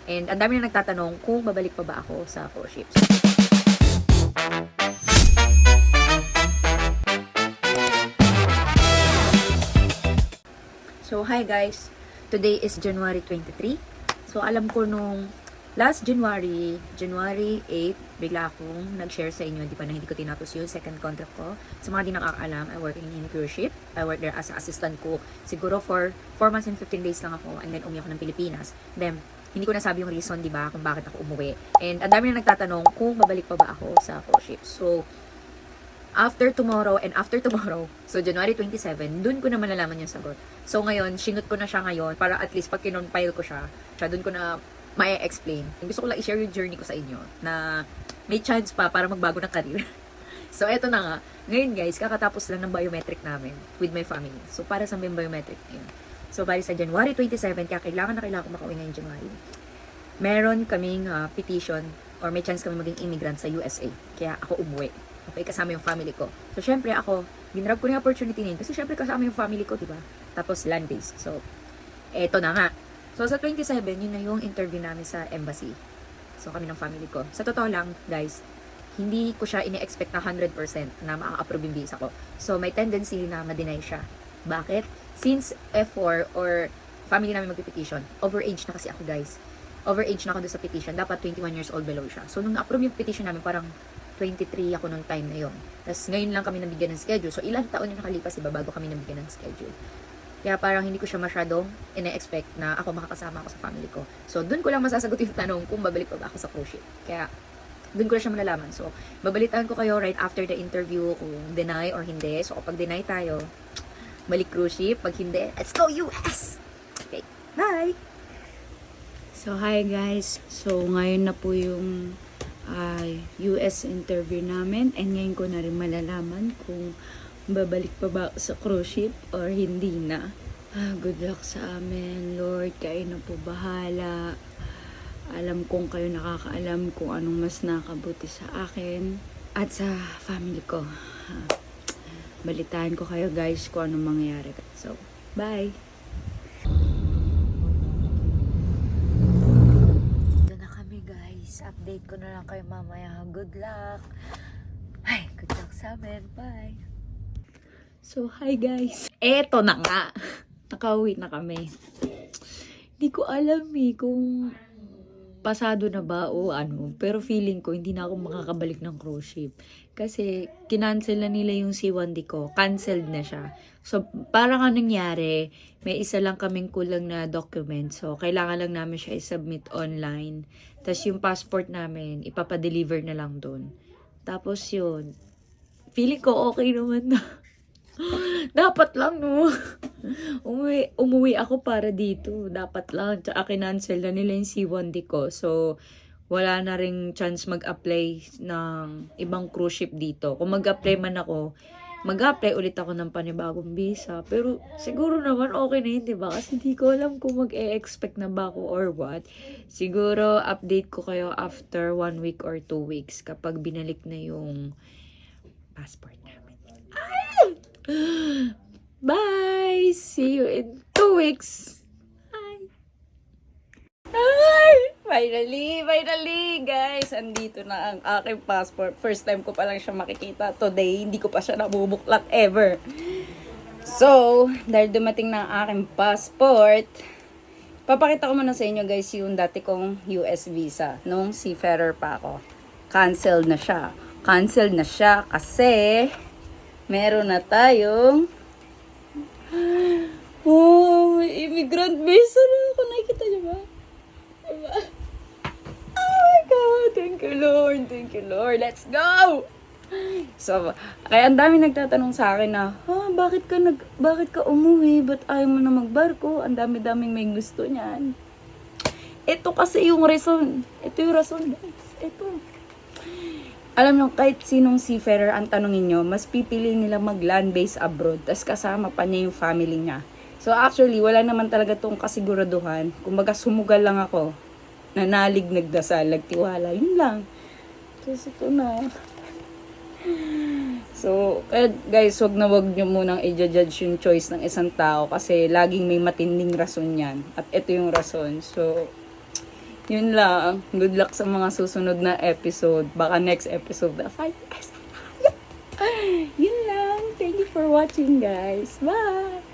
And ang dami na nagtatanong kung babalik pa ba ako sa cruise ships. So, hi guys! Today is January 23. So, alam ko nung last January 8, bigla akong nag-share sa inyo, di pa na hindi ko tinapos yung second contract ko. Sa mga di nakakaalam, I work in cruise ship. I work there as an assistant ko. Siguro for 4 months and 15 days lang ako, and then umuwi ako ng Pilipinas. Then, hindi ko nasabi yung reason, di ba, kung bakit ako umuwi. And ang dami na nagtatanong kung babalik pa ba ako sa cruise ship. So, after tomorrow, so January 27, dun ko na malalaman yung sagot. So ngayon, sinut ko na siya ngayon para at least pag kinonfile ko siya, dun ko na ma-explain. Gusto ko lang i-share yung journey ko sa inyo na may chance pa para magbago ng career. So eto na nga, ngayon guys, kakatapos lang ng biometric namin with my family. So para sa yung biometric na yun. So bali sa January 27, kaya kailangan ko makauwi ngayong January. Meron kaming petition or may chance kami maging immigrant sa USA. Kaya ako umuwi. Okay, kasama yung family ko. So, syempre ako, ginrab ko yung opportunity na yun. Kasi syempre kasama yung family ko, diba? Tapos land-based. So, eto na nga. So, sa 27, yun na yung interview namin sa embassy. So, kami ng family ko. Sa totoo lang, guys, hindi ko siya ini-expect na 100% na maa-approve yung visa ko. So, may tendency na ma-deny siya. Bakit? Since F4 or family namin magpipetition, overage na kasi ako, guys. Overage na ako doon sa petition. Dapat 21 years old below siya. So, nung na-approve yung petition namin, parang 23 ako nung time na yon. Tapos ngayon lang kami nabigyan ng schedule. So ilang taon yung nakalipas, diba, bago kami nabigyan ng schedule. Kaya parang hindi ko siya masyadong ina-expect na ako makakasama ako sa family ko. So dun ko lang masasagot yung tanong kung babalik pa ba ako sa cruise ship. Kaya dun ko na siya malalaman. So babalitaan ko kayo right after the interview kung deny or hindi. So kapag deny tayo, balik cruise ship. Pag hindi, let's go US! Okay, bye! So, hi guys. So, ngayon na po yung US interview namin. And ngayon ko na rin malalaman kung babalik pa ba ako sa cruise ship or hindi na. Good luck sa amin, Lord. Kayo na po bahala. Alam kong kayo nakakaalam kung anong mas nakabuti sa akin at sa family ko. Balitaan ko kayo guys kung anong mangyayari. So, bye! Update ko na lang kayo mamaya. Good luck. Ay, good luck sa amin. Bye. So, hi guys. Eto na nga. Nakauwi na kami. Hindi ko alam kung pasado na ba o ano. Pero feeling ko hindi na ako makakabalik ng cruise ship. Kasi kinancel na nila yung C1D ko. Cancelled na siya. So, parang anong nangyari, may isa lang kaming kulang na document. So, kailangan lang namin siya i-submit online. Tapos yung passport namin, ipapadeliver na lang doon. Tapos yun, feeling ko okay naman na. Dapat lang, no? Umuwi ako para dito. Dapat lang. Tsaka kinancel na nila yung C1D ko. So, wala na ring chance mag-apply ng ibang cruise ship dito. Kung mag-apply man ako, mag-apply ulit ako ng panibagong visa. Pero siguro naman okay na yun, diba? Kasi hindi ko alam kung mag-e-expect na ba ako or what. Siguro update ko kayo after 1 week or 2 weeks kapag binalik na yung passport namin. Bye! See you in 2 weeks! Bye! Finally, guys! Andito na ang aking passport. First time ko pa lang siya makikita today. Hindi ko pa siya nabubuklak ever. So, dahil dumating na ang aking passport, papakita ko muna sa inyo guys yung dati kong US visa nung seafarer pa ako. Cancelled na siya. Cancelled na siya kasi meron na tayong may immigrant visa na ako. Nakikita niyo ba? Diba? Oh my God! Thank you, Lord! Thank you, Lord! Let's go! So, kaya ang dami nagtatanong sa akin na, bakit ka umuwi? Ba't ayaw mo na magbarko? Ang dami-daming may gusto niyan. Ito kasi yung reason. Ito yung rason, guys. Ito. Alam nyo, kahit sinong seafarer ang tanongin nyo, mas pipili nila mag-land base abroad, tas kasama pa niya yung family niya. So actually, wala naman talaga tong kasiguraduhan. Kumbaga, sumugal lang ako. Nanalig, nagdasal, nagtiwala. Yun lang. Tapos ito na. So, guys, wag nyo munang i-judge yung choice ng isang tao kasi laging may matinding rason yan. At ito yung rason. So, Yun lang. Good luck sa mga susunod na episode. Baka next episode na. Yun lang. Thank you for watching, guys. Bye!